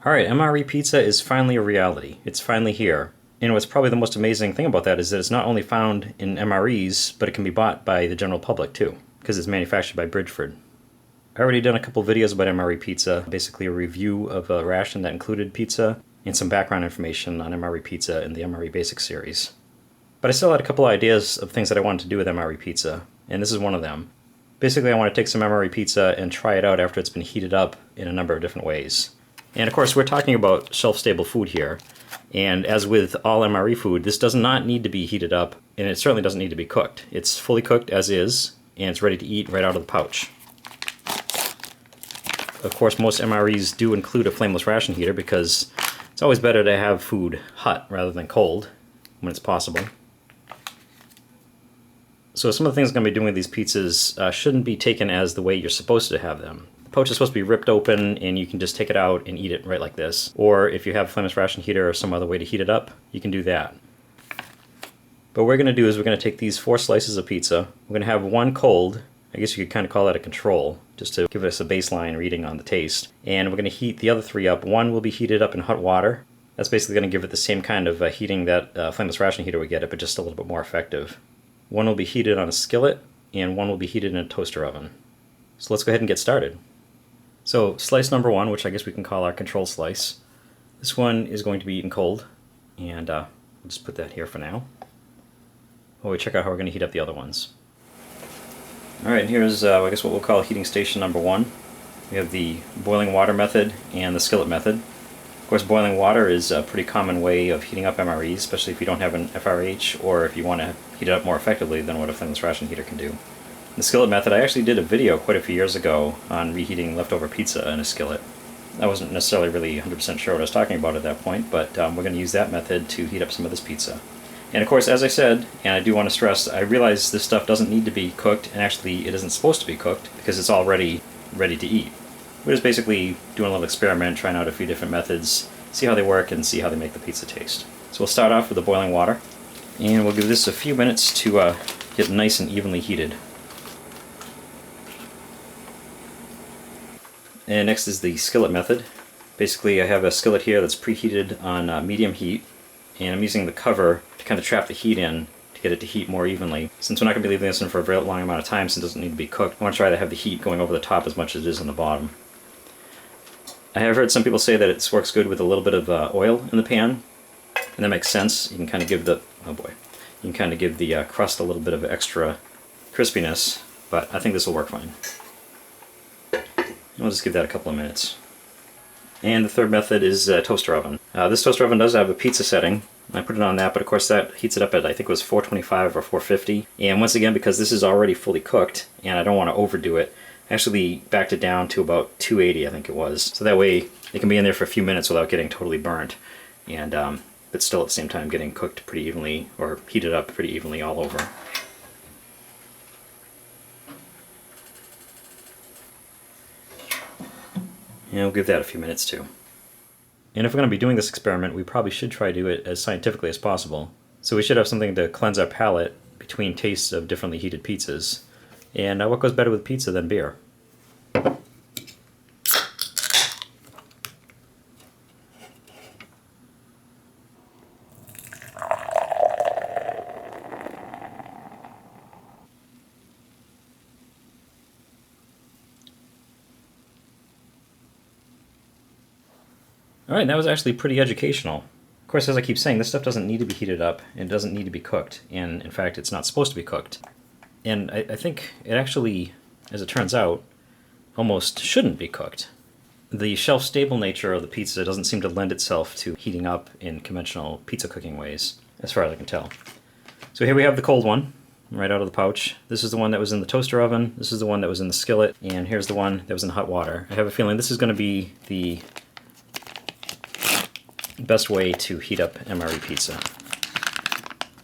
Alright, MRE Pizza is finally a reality. It's finally here. And what's probably the most amazing thing about that is that it's not only found in MREs, but it can be bought by the general public too, because it's manufactured by Bridgeford. I already done a couple videos about MRE Pizza, basically a review of a ration that included pizza, and some background information on MRE Pizza in the MRE Basics series. But I still had a couple ideas of things that I wanted to do with MRE Pizza, and this is one of them. Basically, I want to take some MRE Pizza and try it out after it's been heated up in a number of different ways. And of course, we're talking about shelf-stable food here. And as with all MRE food, this does not need to be heated up, and it certainly doesn't need to be cooked. It's fully cooked as is, and it's ready to eat right out of the pouch. Of course, most MREs do include a flameless ration heater because it's always better to have food hot rather than cold when it's possible. So some of the things I'm going to be doing with these pizzas shouldn't be taken as the way you're supposed to have them. The pouch is supposed to be ripped open and you can just take it out and eat it right like this. Or if you have a flameless ration heater or some other way to heat it up, you can do that. But what we're going to do is we're going to take these 4 slices of pizza. We're going to have one cold. I guess you could kind of call that a control, just to give us a baseline reading on the taste. And we're going to heat the other 3 up. One will be heated up in hot water. That's basically going to give it the same kind of heating that flameless ration heater would get it, but just a little bit more effective. One will be heated on a skillet, and one will be heated in a toaster oven. So let's go ahead and get started. So slice number 1, which I guess we can call our control slice. This one is going to be eaten cold, and we'll just put that here for now, while we check out how we're going to heat up the other ones. Alright, and here's I guess what we'll call heating station number 1. We have the boiling water method and the skillet method. Of course, boiling water is a pretty common way of heating up MREs, especially if you don't have an FRH or if you want to heat it up more effectively than what a flameless ration heater can do. The skillet method, I actually did a video quite a few years ago on reheating leftover pizza in a skillet. I wasn't necessarily really 100% sure what I was talking about at that point, but we're going to use that method to heat up some of this pizza. And of course, as I said, and I do want to stress, I realize this stuff doesn't need to be cooked, and actually it isn't supposed to be cooked because it's already ready to eat. We're just basically doing a little experiment, trying out a few different methods, see how they work and see how they make the pizza taste. So we'll start off with the boiling water, and we'll give this a few minutes to get nice and evenly heated. And next is the skillet method. Basically, I have a skillet here that's preheated on medium heat, and I'm using the cover to kind of trap the heat in to get it to heat more evenly. Since we're not going to be leaving this in for a very long amount of time, since it doesn't need to be cooked, I want to try to have the heat going over the top as much as it is on the bottom. I have heard some people say that it works good with a little bit of oil in the pan, and that makes sense. You can kind of give the crust a little bit of extra crispiness, but I think this will work fine. And we'll just give that a couple of minutes. And the third method is toaster oven. This toaster oven does have a pizza setting. I put it on that, but of course that heats it up at, I think it was 425 or 450. And once again, because this is already fully cooked, and I don't want to overdo it, I actually backed it down to about 280, I think it was. So that way it can be in there for a few minutes without getting totally burnt, and but still at the same time getting cooked pretty evenly, or heated up pretty evenly all over. And we'll give that a few minutes too. And if we're going to be doing this experiment, we probably should try to do it as scientifically as possible. So we should have something to cleanse our palate between tastes of differently heated pizzas. And what goes better with pizza than beer? Alright, that was actually pretty educational. Of course, as I keep saying, this stuff doesn't need to be heated up, and it doesn't need to be cooked, and in fact, it's not supposed to be cooked. And I think it actually, as it turns out, almost shouldn't be cooked. The shelf-stable nature of the pizza doesn't seem to lend itself to heating up in conventional pizza cooking ways, as far as I can tell. So here we have the cold one, right out of the pouch. This is the one that was in the toaster oven, this is the one that was in the skillet, and here's the one that was in hot water. I have a feeling this is going to be the best way to heat up MRE pizza.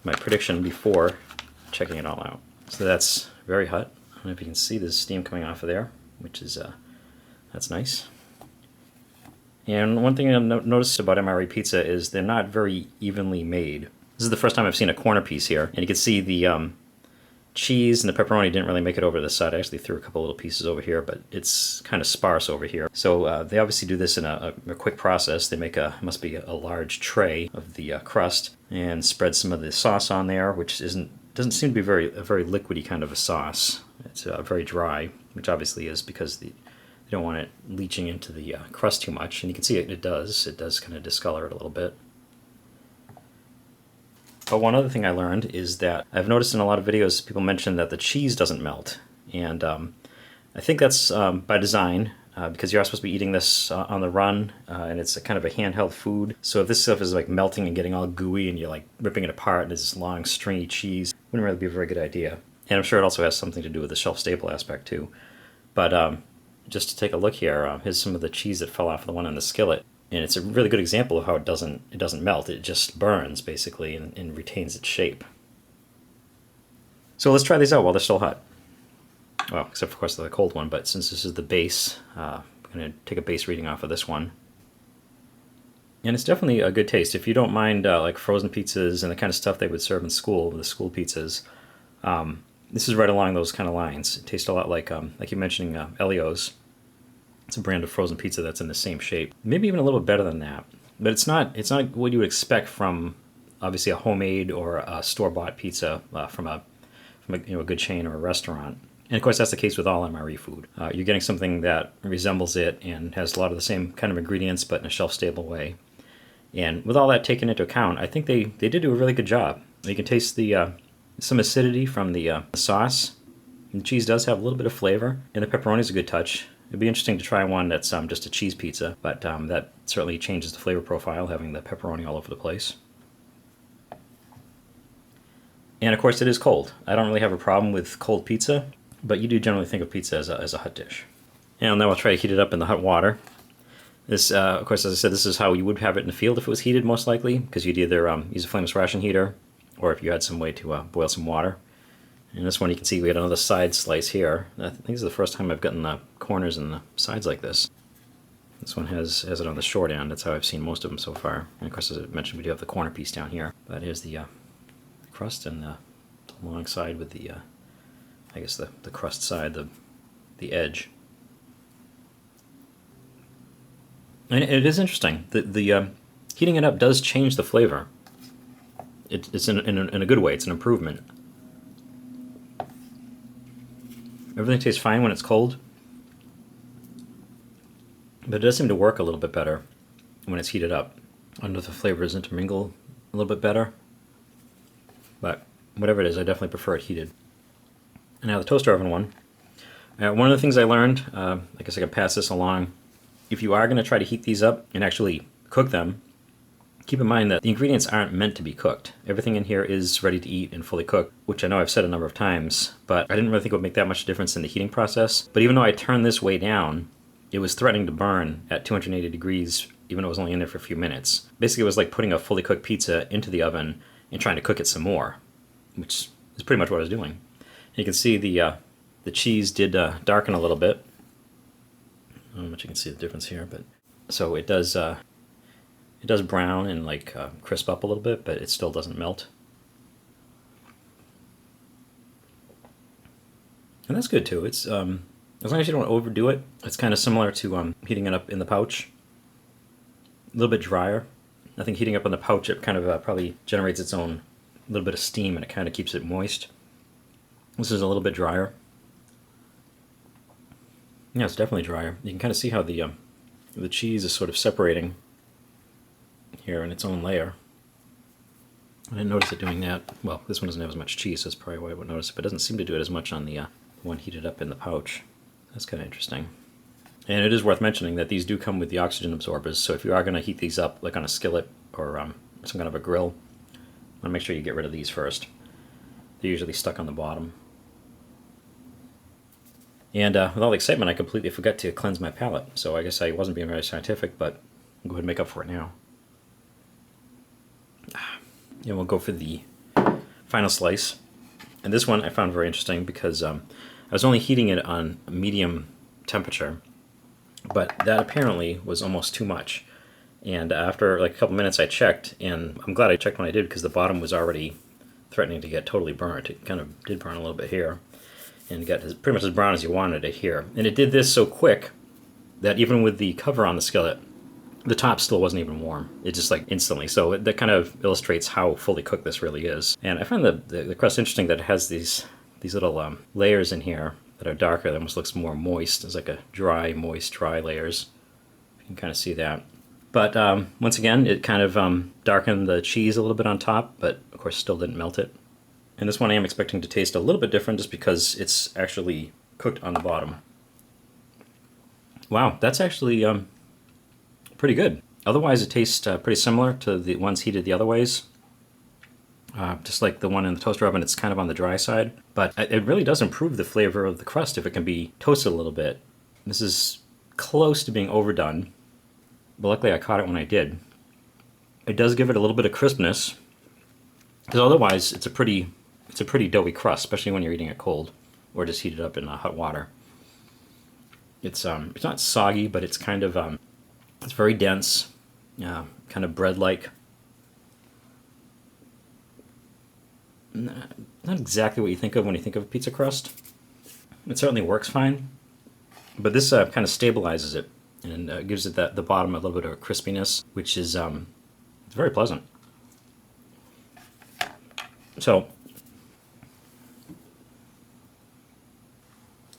My prediction before checking it all out. So that's very hot. I don't know if you can see the steam coming off of there, which is, that's nice. And one thing I've noticed about MRE pizza is they're not very evenly made. This is the first time I've seen a corner piece here, and you can see the cheese and the pepperoni didn't really make it over to the side. I actually threw a couple little pieces over here, but it's kind of sparse over here. So they obviously do this in a quick process. They make must be a large tray of the crust and spread some of the sauce on there, which doesn't seem to be a very liquidy kind of a sauce. It's very dry, which obviously is because they don't want it leaching into the crust too much. And you can see it does. It does kind of discolor it a little bit. But one other thing I learned is that I've noticed in a lot of videos people mention that the cheese doesn't melt. And I think that's by design because you're supposed to be eating this on the run and it's a kind of a handheld food. So if this stuff is like melting and getting all gooey and you're like ripping it apart and it's this long stringy cheese, it wouldn't really be a very good idea. And I'm sure it also has something to do with the shelf stable aspect too. But just to take a look here, here's some of the cheese that fell off the one in the skillet. And it's a really good example of how it doesn't melt. It just burns, basically, and retains its shape. So let's try these out while they're still hot. Well, except, of course, the cold one. But since this is the base, I'm going to take a base reading off of this one. And it's definitely a good taste. If you don't mind like frozen pizzas and the kind of stuff they would serve in school, the school pizzas, this is right along those kind of lines. It tastes a lot like you're mentioning, Elio's. It's a brand of frozen pizza that's in the same shape. Maybe even a little bit better than that. But it's not what you would expect from obviously a homemade or a store-bought pizza from a good chain or a restaurant. And of course that's the case with all MRE food. You're getting something that resembles it and has a lot of the same kind of ingredients but in a shelf-stable way. And with all that taken into account, I think they did do a really good job. You can taste the some acidity from the sauce. And the cheese does have a little bit of flavor, and the pepperoni is a good touch. It'd be interesting to try one that's just a cheese pizza, but that certainly changes the flavor profile, having the pepperoni all over the place. And of course it is cold. I don't really have a problem with cold pizza, but you do generally think of pizza as a hot dish. And now I'll try to heat it up in the hot water. This, of course, as I said, this is how you would have it in the field if it was heated, most likely, because you'd either use a flameless ration heater, or if you had some way to boil some water. And this one you can see we had another side slice here. I think this is the first time I've gotten the corners and the sides like this. This one has it on the short end. That's how I've seen most of them so far. And of course, as I mentioned, we do have the corner piece down here. But here's the crust and the long side with the, I guess the crust side, the edge. And it is interesting. The heating it up does change the flavor. It's in a good way. It's an improvement. Everything tastes fine when it's cold, but it does seem to work a little bit better when it's heated up. I wonder if the flavors intermingle a little bit better, but whatever it is, I definitely prefer it heated. And now the toaster oven one. One of the things I learned, I guess I can pass this along, if you are going to try to heat these up and actually cook them, keep in mind that the ingredients aren't meant to be cooked. Everything in here is ready to eat and fully cooked, which I know I've said a number of times, but I didn't really think it would make that much difference in the heating process. But even though I turned this way down, it was threatening to burn at 280 degrees, even though it was only in there for a few minutes. Basically, it was like putting a fully cooked pizza into the oven and trying to cook it some more, which is pretty much what I was doing. And you can see the cheese did darken a little bit. I don't know how much you can see the difference here, but so it does brown and like crisp up a little bit, but it still doesn't melt. And that's good too. It's as long as you don't overdo it. It's kind of similar to heating it up in the pouch. A little bit drier. I think heating up in the pouch, it kind of probably generates its own little bit of steam, and it kind of keeps it moist. This is a little bit drier. Yeah, it's definitely drier. You can kind of see how the cheese is sort of separating here in its own layer. I didn't notice it doing that. Well, this one doesn't have as much cheese, so that's probably why I would notice it, but it doesn't seem to do it as much on the one heated up in the pouch. That's kind of interesting. And it is worth mentioning that these do come with the oxygen absorbers, so if you are going to heat these up like on a skillet or some kind of a grill, you want to make sure you get rid of these first. They're usually stuck on the bottom. And with all the excitement, I completely forgot to cleanse my palate, so I guess I wasn't being very scientific, but I'll go ahead and make up for it now. And we'll go for the final slice. And this one I found very interesting because I was only heating it on medium temperature, but that apparently was almost too much. And after like a couple minutes I checked, and I'm glad I checked when I did because the bottom was already threatening to get totally burnt. It kind of did burn a little bit here, and got pretty much as brown as you wanted it here. And it did this so quick that even with the cover on the skillet, the top still wasn't even warm. It just like instantly. So that kind of illustrates how fully cooked this really is. And I find the crust interesting that it has these little layers in here that are darker. That almost looks more moist. It's like a dry, moist, dry layers. You can kind of see that. But once again, it kind of darkened the cheese a little bit on top, but of course still didn't melt it. And this one I am expecting to taste a little bit different just because it's actually cooked on the bottom. Wow, that's actually pretty good. Otherwise, it tastes pretty similar to the ones heated the other ways. Just like the one in the toaster oven, it's kind of on the dry side. But it really does improve the flavor of the crust if it can be toasted a little bit. This is close to being overdone, but luckily I caught it when I did. It does give it a little bit of crispness, because otherwise it's a pretty doughy crust, especially when you're eating it cold or just heated up in hot water. It's not soggy, but it's kind of it's very dense, kind of bread-like. Not exactly what you think of when you think of a pizza crust. It certainly works fine, but this kind of stabilizes it and gives it the bottom a little bit of a crispiness, which is it's very pleasant. So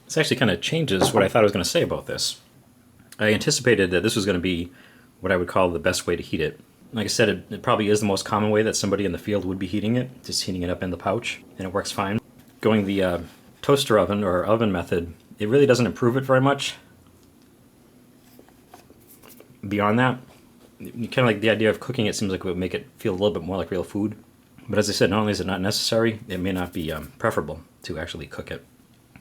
this actually kind of changes what I thought I was going to say about this. I anticipated that this was going to be what I would call the best way to heat it. Like I said, it probably is the most common way that somebody in the field would be heating it, just heating it up in the pouch, and it works fine. Going the toaster oven or oven method, it really doesn't improve it very much. Beyond that, kind of like the idea of cooking it seems like it would make it feel a little bit more like real food. But as I said, not only is it not necessary, it may not be preferable to actually cook it.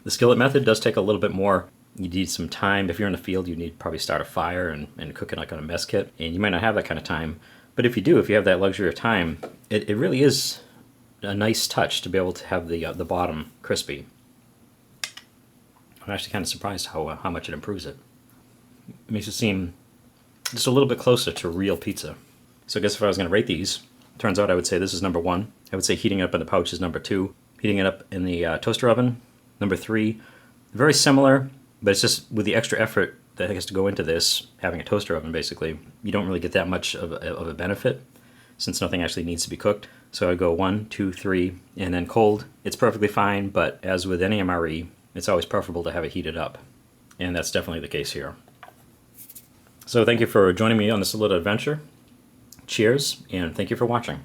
The skillet method does take a little bit more. You need some time. If you're in the field, you need probably start a fire and cook it like on a mess kit. And you might not have that kind of time. But if you do, if you have that luxury of time, it really is a nice touch to be able to have the bottom crispy. I'm actually kind of surprised how much it improves it. It makes it seem just a little bit closer to real pizza. So I guess if I was going to rate these, turns out I would say this is number 1. I would say heating it up in the pouch is number 2. Heating it up in the toaster oven, number 3. Very similar, but it's just with the extra effort that has to go into this, having a toaster oven basically, you don't really get that much of a benefit since nothing actually needs to be cooked. So I go 1, 2, 3, and then cold. It's perfectly fine, but as with any MRE, it's always preferable to have it heated up. And that's definitely the case here. So thank you for joining me on this little adventure. Cheers, and thank you for watching.